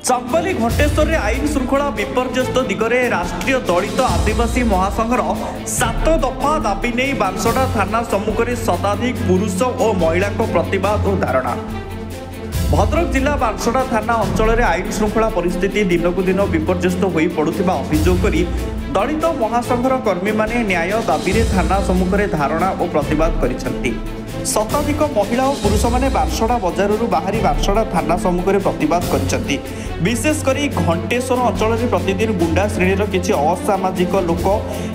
चांदबाली घंटेश्वर में आईन श्रृंखला विपर्यस्त दिगरे राष्ट्रीय दलित आदिवासी महासंघर 7 दफा दाबी नहीं बांसडा थाना सम्मुख में शताधिक पुरुष और महिला प्रतिवाद और धारणा। भद्रक जिला बांसडा थाना अंचल में आईन श्रृंखला परिस्थिति दिनकू दिन विपर्यस्त हो पड़ुवा अभियोग करी दलित महासंघर कर्मी माने न्याय दाबी थाना सम्मुख में धारणा और प्रतिवाद करिसेंति। शताधिक महिला और पुरुष माने बांसडा बजार बाहरी बांसडा थाना सम्मुख में प्रतिवाद करिसेंति। विशेषकर घंटेश्वर अंचल में प्रतिदिन गुंडा श्रेणीर किसी असामाजिक लोक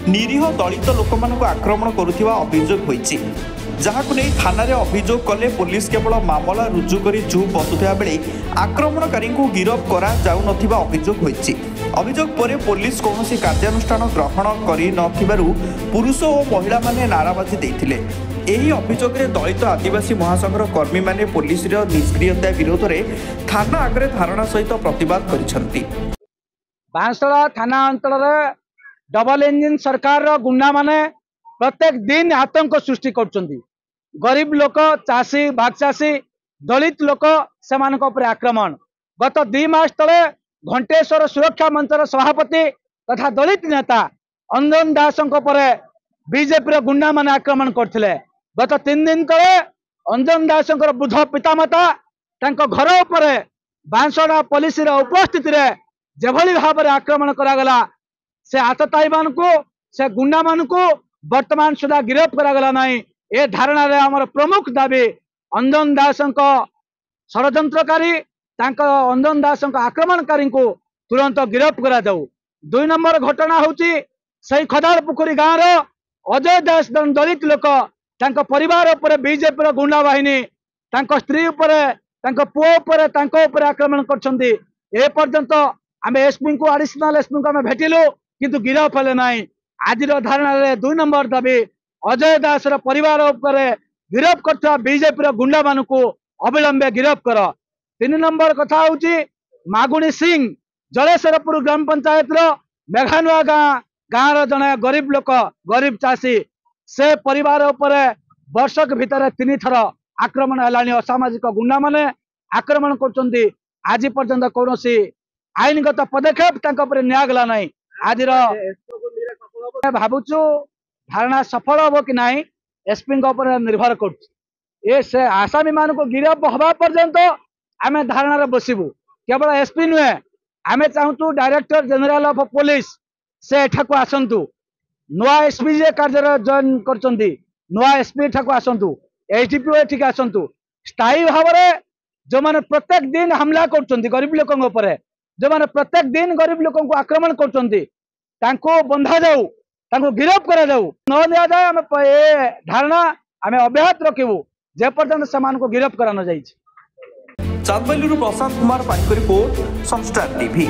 निरीह दलित लोक मानक आक्रमण करुवा अभियोग होईछि, जहाकु नहीं थाना रे अभियोग कले पुलिस केवल मामला रुजु करी चुप बसुथिबा बेले आक्रमणकारी को गिरफ करा जाउ नथिबा अभियोग होईछि। अभियोग परे पुलिस कौनसी कार्यानुष्ठान ग्रहण करि नथिबारु पुरुष और महिला माने नाराबाजी देथिले। एही अभियोग रे दलित आदिवासी महासंघर कर्मी माने पुलिस रो निष्क्रियता विरोध रे थाना आगरे धारणा सहित प्रतिवाद करिसंती। बांसडा थाना अंचल रे डबल इंजिन सरकार रो गुंडा माने प्रत्येक दिन आतंक सृष्टि करछंती। गरीब लोक चाषी भाग चाषी दलित लोक सेमानक उपर आक्रमण। गत 2 मास तले घंटेश्वर सुरक्षा मंचर सभापति तथा दलित नेता अंजन दासंक परे बीजेपी रो गुंडा माने आक्रमण करथिले। गत 3 दिन तले अंजन दासंकर बुध पितामाता तांको घर उपरे बांसडा पुलिस रो उपस्थिति रे जेभली भाव रे आक्रमण करागला से आतताई मान को से गुंडा मान को वर्तमान सुधा गिरफ्त करागला नहीं। ए धारणा रे हमर प्रमुख दाबी अंजन दासंक षडयंत्रकारी अंजन दासंक आक्रमणकारी को तुरंत गिरफ्त करा जाऊ। 2 नंबर घटना होची सही खदाल पुखरी गाँव रो अजय दास दलित लोक तांको परिवार उपरे बीजेपी रो गुंडा बाहिनी तांको स्त्री उपरे तांको पुओ उपरे तांको उपरे आक्रमण करछंती। ए पर्यंत आमे एसपी को एडिशनल एसपी को आमे भेटिलु किंतु गिरफ हेले नाही। आज धारणा रे 2 नंबर दाबी अजय दास रो परिवार उपरे गिरफ करथवा बीजेपी रो गुंडा मान को अविलंबे गिरफ कर। 3 नंबर कथा होची मागुणी सिंह जलेश्वरपुर ग्राम पंचायत रो मेघानुआ गाँव रो जने गरीब लोक गरीब चाषी से परिवार उपरे वर्षक भितर 3 थर आक्रमण हेलानी। असामाजिक गुंडा माने आक्रमण करछंती। आज पर्यंत कौनसी आईनगत पदक्षेप तांको उपरे नियागला नाही। आज भावुचु धारणा सफल हो कि नहीं एसपी निर्भर कर से आसामी मान को गिरफ हवा पर्यंत आम धारणा बसबू। केवल एसपी नुहे आम चाहूँ डायरेक्टर जनरल ऑफ पुलिस से एठाकू आसतु। नुआ एसपी जे कार्य जॉइन कर नुआ एसपी एठाकू आसतु। एसडीपीओ एठिक आसतु। स्थायी भाव में जो मैंने प्रत्येक दिन हमला कर गरीब लोकों पर जो मैंने प्रत्येक दिन गरीब लोकों को आक्रमण कर बंधा जाऊ तांको गिरफ करा जाऊ न दिया जाए आम धारणा आम अब्याहत रखू जे पर्यंत से गिरफ करा न जाइए। चांदबाली प्रशांत कुमार पाइक रिपोर्ट संस्टार टीवी।